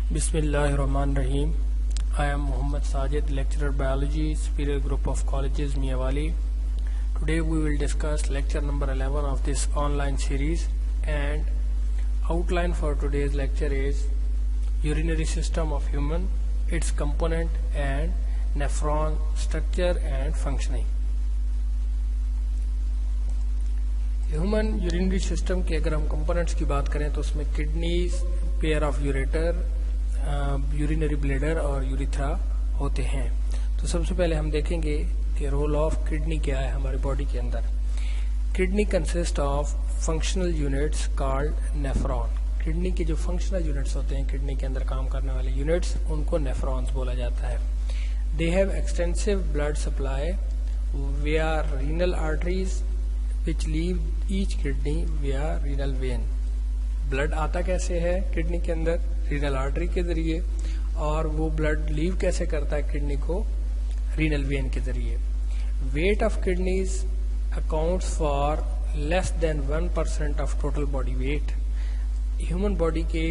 Bismillahirrahmanirrahim. I am Muhammad Sajid, lecturer biology, Superior Group of Colleges, Miyawali. Today we will discuss lecture number 11 of this online series, and outline for today's lecture is urinary system of human, its component and nephron structure and functioning. Human urinary system के अगर हम components की बात करें तो उसमें kidneys, pair of ureter, urinary bladder और urethra होते हैं. तो सबसे पहले हम देखेंगे कि रोल ऑफ किडनी क्या है हमारी बॉडी के अंदर. Kidney consist of functional units called nephron. Kidney के जो फंक्शनल यूनिट्स होते हैं, किडनी के अंदर काम करने वाले यूनिट्स, उनको नेफ्रॉन्स बोला जाता है. They have extensive blood supply via renal arteries which leave each kidney via renal vein. Blood आता कैसे है किडनी के अंदर? रीनल आर्टरी के जरिए. और वो ब्लड लीव कैसे करता है किडनी को? रीनल वेन के जरिए. Weight of kidneys accounts for less than 1% of total body weight. Human body के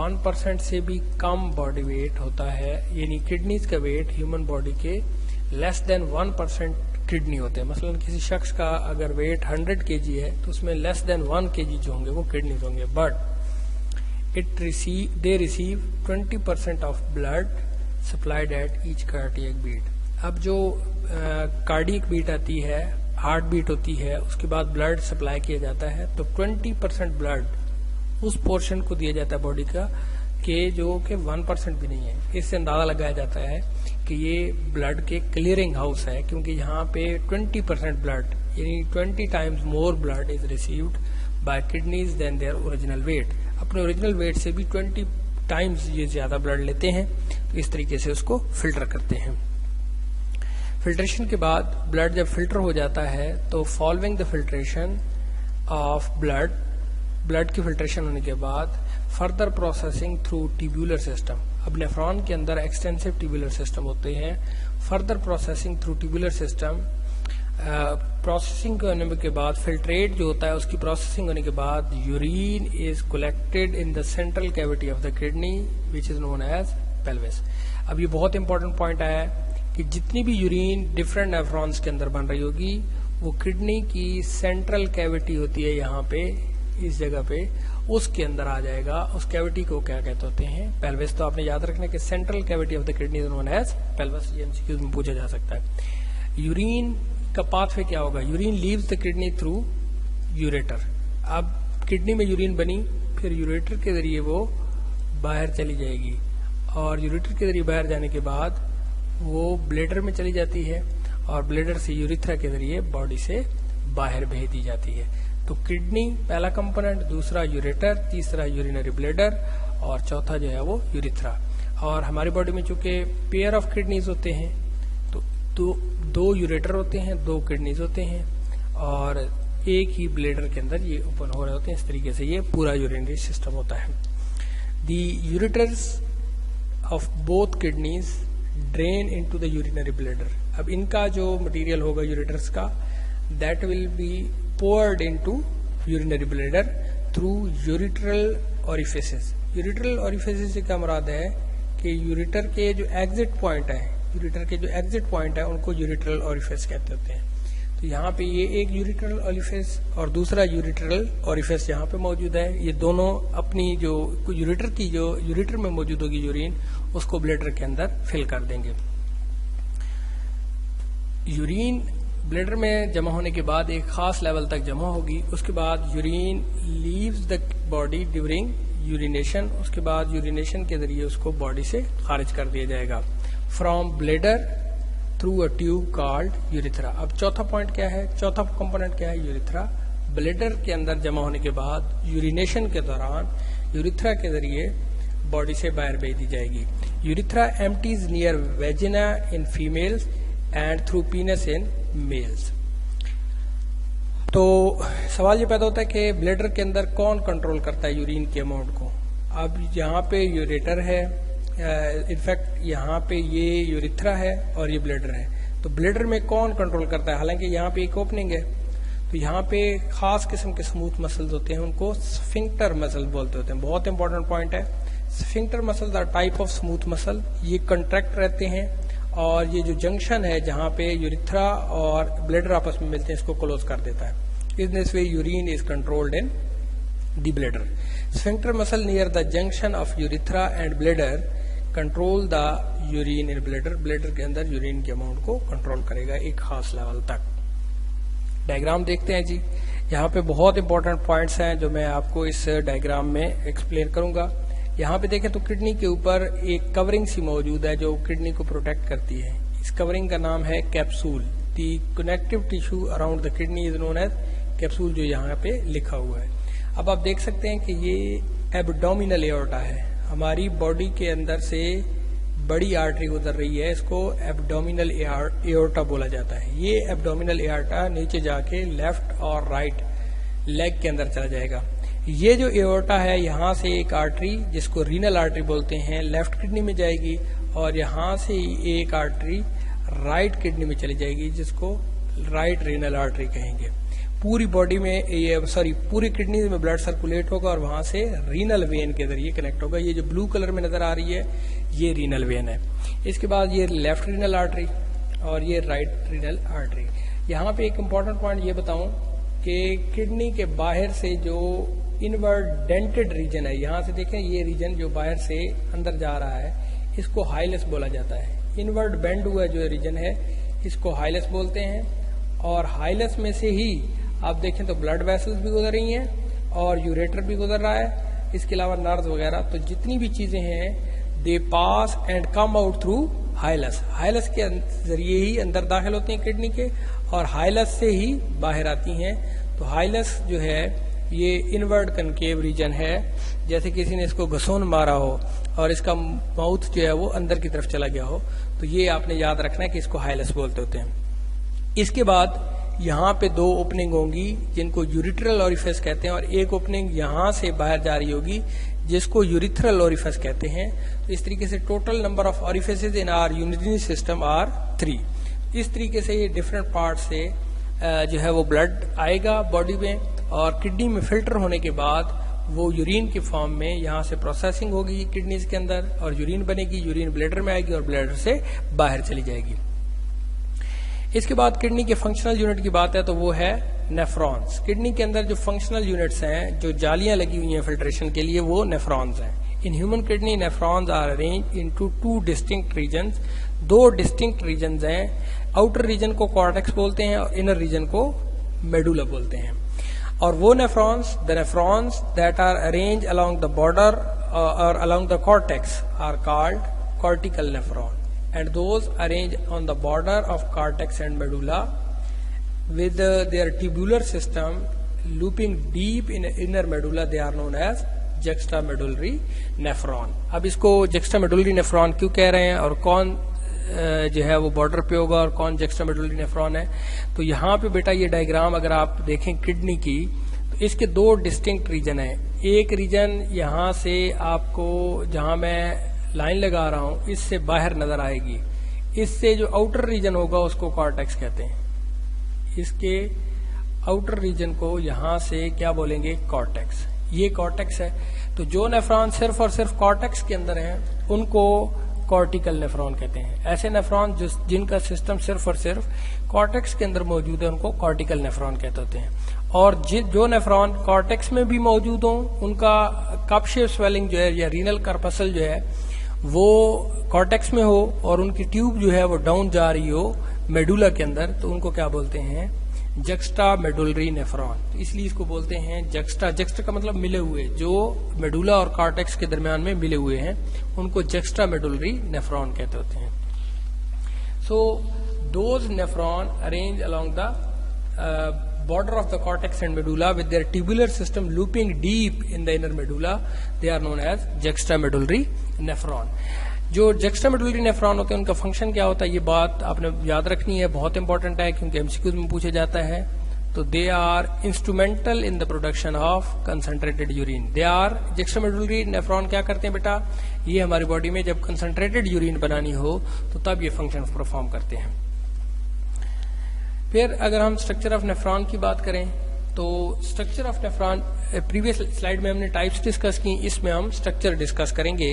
1% से भी कम बॉडी वेट होता है, यानी किडनीज का वेट ह्यूमन बॉडी के लेस देन 1% किडनी होते हैं. मसलन किसी शख्स का अगर वेट 100 kg है तो उसमें लेस देन 1 kg जो होंगे वो किडनीज होंगे. But they receive 20% of blood supplied at each cardiac beat. अब जो कार्डियक बीट आती है, हार्ट बीट होती है, उसके बाद ब्लड सप्लाई किया जाता है, तो 20% ब्लड उस पोर्शन को दिया जाता है बॉडी का कि जो कि 1% भी नहीं है. इससे अंदाजा लगाया जाता है कि ये ब्लड के क्लियरिंग हाउस है, क्योंकि यहाँ पे 20% ब्लड, यानी 20 times more blood is received by kidneys than their original weight. अपने ओरिजिनल वेट से भी 20 टाइम्स ये ज्यादा ब्लड लेते हैं. तो इस तरीके से उसको फिल्टर करते हैं. फिल्ट्रेशन के बाद ब्लड जब फिल्टर हो जाता है तो following the filtration of blood की फिल्ट्रेशन होने के बाद further processing through tubular system. अब नेफ्रॉन के अंदर एक्सटेंसिव ट्यूबुलर सिस्टम होते हैं. Further processing through tubular system, processing होने के बाद फिल्ट्रेट जो होता है उसकी प्रोसेसिंग होने के बाद urine is collected in the central cavity of the kidney which is known as pelvis. अब ये बहुत इंपॉर्टेंट पॉइंट आया है कि जितनी भी यूरिन डिफरेंट नेफ्रॉन्स के अंदर बन रही होगी वो किडनी की सेंट्रल कैविटी होती है यहाँ पे, इस जगह पे, उसके अंदर आ जाएगा. उस कैविटी को क्या कहते होते हैं? पेल्विस. तो आपने याद रखना कि central cavity of the kidney is known as pelvis. ये एमसीक्यूज में पूछा जा सकता है. यूरिन का पाथवे क्या होगा? Urine leaves the kidney through ureter. अब किडनी में यूरिन बनी, फिर यूरेटर के जरिए वो बाहर चली जाएगी, और यूरेटर के जरिए बाहर जाने के बाद वो ब्लैडर में चली जाती है, और ब्लैडर से यूरिथ्रा के जरिए बॉडी से बाहर भेज दी जाती है. तो किडनी पहला कंपोनेंट, दूसरा यूरेटर, तीसरा यूरिनरी ब्लैडर, और चौथा जो है वो यूरिथ्रा. और हमारी बॉडी में चूंकि पेयर ऑफ किडनीज होते हैं तो दो यूरेटर होते हैं, 2 किडनीज होते हैं, और एक ही ब्लैडर के अंदर ये ओपन हो रहे होते हैं. इस तरीके से ये पूरा यूरिनरी सिस्टम होता है. The ureters of both kidneys drain into the urinary bladder. अब इनका जो मटेरियल होगा यूरेटर्स का, that will be poured into urinary bladder through ureteral orifices. Ureteral orifices से क्या मुराद है कि यूरेटर के जो एग्जिट पॉइंट है, उनको यूरेटरल ओरिफिस कहते होते हैं. तो यहाँ पे ये एक यूरेटरल ओरिफिस और दूसरा यूरेटरल ओरिफिस यहाँ पे मौजूद है. ये दोनों अपनी जो यूरेटर में मौजूद होगी यूरिन, उसको ब्लैडर के अंदर फिल कर देंगे. यूरिन ब्लैडर में जमा होने के बाद एक खास लेवल तक जमा होगी. उसके बाद urine leaves the body during urination. उसके बाद यूरिनेशन के जरिए उसको बॉडी से खारिज कर दिया जाएगा from bladder through a tube called urethra. अब चौथा पॉइंट क्या है? चौथा कंपोनेंट क्या है? यूरिथ्रा. ब्लैडर के अंदर जमा होने के बाद यूरिनेशन के दौरान यूरिथ्रा के जरिए बॉडी से बाहर भेज दी जाएगी. Urethra empties near vagina in females and through पीनस in males. तो सवाल ये पैदा होता है कि ब्लैडर के अंदर कौन कंट्रोल करता है यूरिन के अमाउंट को? अब यहाँ पे यूरेटर है, इनफैक्ट यहाँ पे ये यूरिथ्रा है और ये ब्लैडर है. तो ब्लैडर में कौन कंट्रोल करता है? हालांकि यहाँ पे एक ओपनिंग है, तो यहाँ पे खास किस्म के स्मूथ मसल्स होते हैं, उनको स्फिंक्टर मसल बोलते होते हैं. बहुत इंपॉर्टेंट पॉइंट है. Sphincter muscles are type of smooth muscle, ये कंट्रैक्ट रहते हैं और ये जो जंक्शन है जहां पे यूरिथ्रा और ब्लैडर आपस में मिलते हैं इसको क्लोज कर देता है. In this way urine is controlled in the bladder. Sphincter muscle near the junction of urethra and bladder control the urine in bladder. Bladder के अंदर यूरिन के अमाउंट को कंट्रोल करेगा एक खास लेवल तक. डायग्राम देखते हैं जी. यहाँ पे बहुत इंपॉर्टेंट पॉइंट्स हैं जो मैं आपको इस डायग्राम में एक्सप्लेन करूंगा. यहाँ पे देखें तो किडनी के ऊपर एक कवरिंग सी मौजूद है जो किडनी को प्रोटेक्ट करती है. इस कवरिंग का नाम है capsule. The connective tissue around the kidney is known as capsule, जो यहाँ पे लिखा हुआ है. अब आप देख सकते हैं कि ये एब्डोमिनल एओर्टा है. हमारी बॉडी के अंदर से बड़ी आर्टरी गुजर रही है, इसको एब्डोमिनल एओर्टा बोला जाता है. ये एब्डोमिनल एओर्टा नीचे जाके लेफ्ट और राइट लेग के अंदर चला जाएगा. ये जो एओर्टा है यहाँ से एक आर्टरी जिसको रीनल आर्टरी बोलते हैं लेफ्ट किडनी में जाएगी और यहाँ से एक आर्टरी राइट किडनी में चली जाएगी जिसको राइट रीनल आर्टरी कहेंगे. पूरी बॉडी में पूरी किडनी में ब्लड सर्कुलेट होगा और वहां से रीनल वेन के जरिए कनेक्ट होगा. ये जो ब्लू कलर में नजर आ रही है ये रीनल वेन है. इसके बाद ये लेफ्ट रीनल आर्टरी और ये राइट रीनल आर्टरी. यहाँ पे एक इम्पॉर्टेंट पॉइंट ये बताऊं कि किडनी के बाहर से जो इनवर्ड डेंटेड रीजन है, यहाँ से देखें ये रीजन जो बाहर से अंदर जा रहा है इसको हाइलस बोला जाता है. इनवर्ड बेंड हुआ जो रीजन है इसको हाइलस बोलते हैं. और हाइलस में से ही आप देखें तो ब्लड वेसल्स भी गुजर रही हैं और यूरेटर भी गुजर रहा है. इसके अलावा नर्व्स वगैरह, तो जितनी भी चीजें हैं दे पास एंड कम आउट थ्रू हाइलस. हाइलस के जरिए ही अंदर दाखिल होती हैं किडनी के और हाइलस से ही बाहर आती हैं. तो हाइलस जो है ये इनवर्ड कनकेव रीजन है, जैसे किसी ने इसको घसोन मारा हो और इसका माउथ जो है वो अंदर की तरफ चला गया हो. तो ये आपने याद रखना है कि इसको हाइलस बोलते होते हैं. इसके बाद यहाँ पे दो ओपनिंग होंगी जिनको यूरिट्रल ओरिफिस कहते हैं और एक ओपनिंग यहाँ से बाहर जा रही होगी जिसको यूरिथ्रल ओरिफिस कहते हैं. तो इस तरीके से total number of orifices in our urinary system are 3. इस तरीके से ये डिफरेंट पार्ट से जो है वो ब्लड आएगा बॉडी में और किडनी में फिल्टर होने के बाद वो यूरिन के फॉर्म में यहाँ से प्रोसेसिंग होगी किडनीज के अंदर और यूरिन बनेगी. यूरिन ब्लैडर में आएगी और ब्लैडर से बाहर चली जाएगी. इसके बाद किडनी के फंक्शनल यूनिट की बात है तो वो है नेफ्रॉन्स. किडनी के अंदर जो फंक्शनल यूनिट्स हैं, जो जालियां लगी हुई हैं फिल्ट्रेशन के लिए, वो नेफ्रॉन्स हैं. In human kidney nephrons are arrange into 2 distinct regions. 2 distinct regions हैं. आउटर रीजन को कॉर्टेक्स बोलते हैं और इनर रीजन को मेडुला बोलते हैं. और वो nephrons, the nephrons that are arrange along the border और along the cortex are called cortical nephron. And those arranged on the border of cortex and medulla with their tubular system looping deep in inner medulla, they are known as juxtamedullary nephron. अब इसको juxtamedullary nephron क्यों कह रहे हैं और कौन जो है वो बॉर्डर पे होगा और कौन juxtamedullary nephron है? तो यहाँ पे बेटा ये डायग्राम अगर आप देखें किडनी की तो इसके 2 डिस्टिंक्ट रीजन है. एक रीजन यहाँ से आपको जहाँ मैं लाइन लगा रहा हूं इससे बाहर नजर आएगी. इससे जो आउटर रीजन होगा उसको कॉर्टेक्स कहते हैं. इसके आउटर रीजन को यहां से क्या बोलेंगे? कॉर्टेक्स. ये कॉर्टेक्स है. तो जो नेफ्रॉन सिर्फ और सिर्फ कॉर्टेक्स के अंदर हैं उनको कॉर्टिकल नेफ्रॉन कहते हैं. ऐसे नेफ्रॉन जिनका सिस्टम सिर्फ और सिर्फ कॉर्टेक्स के अंदर मौजूद है उनको कॉर्टिकल नेफ्रॉन कहते होते हैं. और जो नेफ्रॉन कॉर्टेक्स में भी मौजूद हो उनका कप शेप स्वेलिंग जो है या रीनल कार्पसल जो है वो कॉर्टेक्स में हो और उनकी ट्यूब जो है वो डाउन जा रही हो मेडुला के अंदर, तो उनको क्या बोलते हैं? Juxta medullary nephron. तो इसलिए इसको बोलते हैं जक्स्टा. जक्स्टा का मतलब मिले हुए, जो मेडुला और कॉर्टेक्स के दरमियान में मिले हुए हैं उनको जक्स्टा मेडुलरी नेफ्रॉन कहते होते हैं. So those nephron arrange along the border of the cortex and medulla with their tubular system looping deep in the inner medulla, they are known as juxtamedullary nephron. जो juxtamedullary nephron होते हैं उनका function क्या होता है, ये बात आपने याद रखनी है, बहुत इंपॉर्टेंट है क्योंकि एमसीक्यूज में पूछे जाता है. तो they are instrumental in the production of concentrated urine. They are juxtamedullary nephron क्या करते हैं बेटा? ये हमारी बॉडी में जब कंसंट्रेटेड यूरिन बनानी हो तो तब ये फंक्शन परफॉर्म करते हैं. फिर अगर हम स्ट्रक्चर ऑफ नेफ्रॉन की बात करें تو اسٹرکچر آف نیفران پریویس سلائیڈ میں ہم نے ٹائپس ڈسکس کی, اس میں ہم اسٹرکچر ڈسکس کریں گے.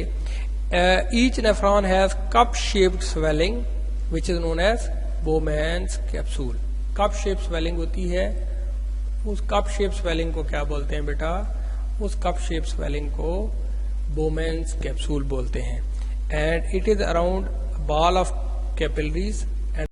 Each nephron has cup shaped swelling which is known as Bowman's capsule. Cup shape swelling ہوتی ہے, اس کپ شیپ سویلنگ کو کیا بولتے ہیں بیٹا؟ اس کپ شیپ سویلنگ کو بومینز کیپسول بولتے ہیں. And it is around ball of capillaries